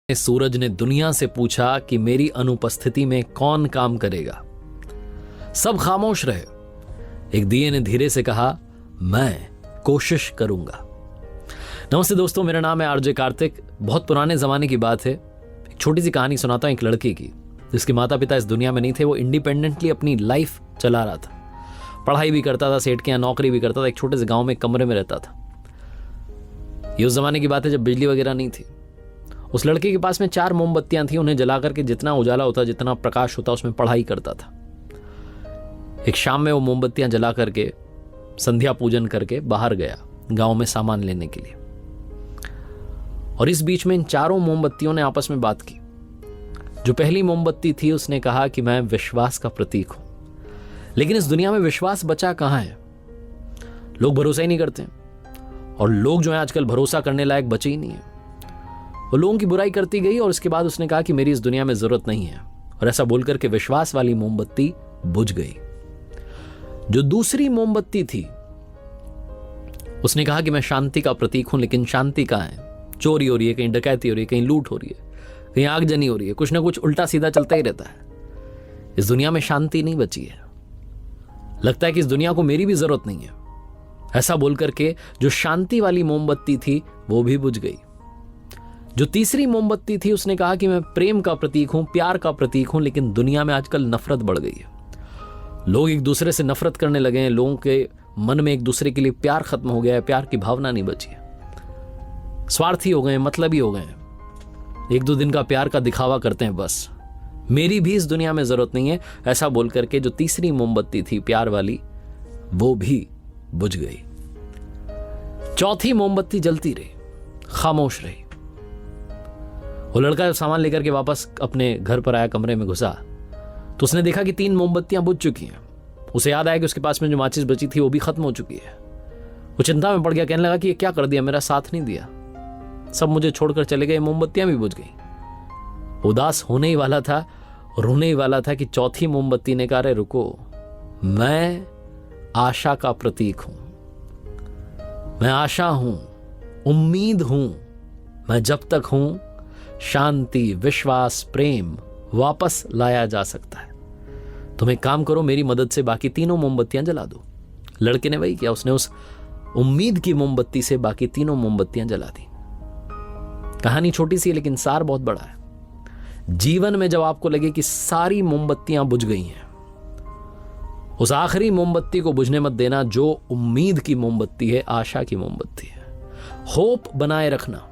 सूरज ने दुनिया से पूछा कि मेरी अनुपस्थिति में कौन काम करेगा। सब खामोश रहे। एक दिए ने धीरे से कहा, मैं कोशिश करूंगा। नमस्ते दोस्तों, मेरा नाम है आरजे कार्तिक। बहुत पुराने जमाने की बात है। एक छोटी सी कहानी सुनाता हूं एक लड़के की जिसके माता पिता इस दुनिया में नहीं थे। वो इंडिपेंडेंटली अपनी लाइफ चला रहा था, पढ़ाई भी करता था, सेठ के यहाँ नौकरी भी करता था, एक छोटे से गांव में कमरे में रहता था। ये उस जमाने की बात है जब बिजली वगैरह नहीं थी। उस लड़के के पास में 4 मोमबत्तियां थी। उन्हें जला करके जितना उजाला होता, जितना प्रकाश होता, उसमें पढ़ाई करता था। एक शाम में वो मोमबत्तियां जला करके संध्या पूजन करके बाहर गया गांव में सामान लेने के लिए। और इस बीच में इन 4 मोमबत्तियों ने आपस में बात की। जो पहली मोमबत्ती थी उसने कहा कि मैं विश्वास का प्रतीक हूं। लेकिन इस दुनिया में विश्वास बचा कहां है? लोग भरोसा ही नहीं करते। और लोग जो है आजकल भरोसा करने लायक बचे ही नहीं है। वो लोगों की बुराई करती गई और उसके बाद उसने कहा कि मेरी इस दुनिया में जरूरत नहीं है। और ऐसा बोलकर के विश्वास वाली मोमबत्ती बुझ गई। जो दूसरी मोमबत्ती थी उसने कहा कि मैं शांति का प्रतीक हूं। लेकिन शांति कहां है? चोरी हो रही है, कहीं डकैती हो रही है, कहीं लूट हो रही है, कहीं आगजनी हो रही है, कुछ ना कुछ उल्टा सीधा चलता ही रहता है। इस दुनिया में शांति नहीं बची है। लगता है कि इस दुनिया को मेरी भी जरूरत नहीं है। ऐसा बोलकर के जो शांति वाली मोमबत्ती थी वो भी बुझ गई। जो तीसरी मोमबत्ती थी उसने कहा कि मैं प्रेम का प्रतीक हूं, प्यार का प्रतीक हूं। लेकिन दुनिया में आजकल नफरत बढ़ गई है। लोग एक दूसरे से नफरत करने लगे हैं। लोगों के मन में एक दूसरे के लिए प्यार खत्म हो गया है। प्यार की भावना नहीं बची है। स्वार्थी हो गए, मतलबी हो गए। 1-2 दिन का प्यार का दिखावा करते हैं बस। मेरी भी इस दुनिया में जरूरत नहीं है। ऐसा बोल करके जो तीसरी मोमबत्ती थी प्यार वाली वो भी बुझ गई। चौथी मोमबत्ती जलती रही, खामोश रही। वो लड़का जब सामान लेकर के वापस अपने घर पर आया, कमरे में घुसा तो उसने देखा कि 3 मोमबत्तियां बुझ चुकी हैं। उसे याद आया कि उसके पास में जो माचिस बची थी वो भी खत्म हो चुकी है। वो चिंता में पड़ गया, कहने लगा कि ये क्या कर दिया, मेरा साथ नहीं दिया, सब मुझे छोड़कर चले गए, मोमबत्तियां भी बुझ गई। उदास होने ही वाला था, रोने ही वाला था कि चौथी मोमबत्ती ने कहा, अरे रुको, मैं आशा का प्रतीक हूं, मैं आशा हूं, उम्मीद हूं। मैं जब तक हूं शांति, विश्वास, प्रेम वापस लाया जा सकता है। तुम एक काम करो, मेरी मदद से बाकी 3 मोमबत्तियां जला दो। लड़के ने वही किया। उसने उस उम्मीद की मोमबत्ती से बाकी 3 मोमबत्तियां जला दी। कहानी छोटी सी है लेकिन सार बहुत बड़ा है। जीवन में जब आपको लगे कि सारी मोमबत्तियां बुझ गई हैं, उस आखिरी मोमबत्ती को बुझने मत देना जो उम्मीद की मोमबत्ती है, आशा की मोमबत्ती है। होप बनाए रखना,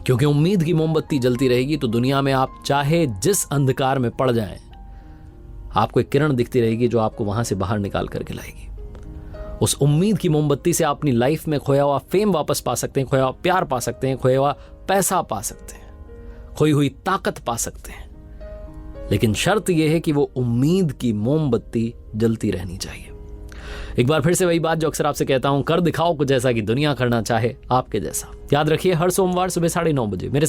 क्योंकि उम्मीद की मोमबत्ती जलती रहेगी तो दुनिया में आप चाहे जिस अंधकार में पड़ जाएं, आपको एक किरण दिखती रहेगी जो आपको वहां से बाहर निकाल करके लाएगी। उस उम्मीद की मोमबत्ती से आप अपनी लाइफ में खोया हुआ फेम वापस पा सकते हैं, खोया हुआ प्यार पा सकते हैं, खोया हुआ पैसा पा सकते हैं, खोई हुई ताकत पा सकते हैं। लेकिन शर्त यह है कि वो उम्मीद की मोमबत्ती जलती रहनी चाहिए। एक बार फिर से वही बात जो अक्सर आपसे कहता हूं, कर दिखाओ कुछ ऐसा कि दुनिया करना चाहे आपके जैसा। याद रखिए, हर सोमवार सुबह 9:30 बजे मेरे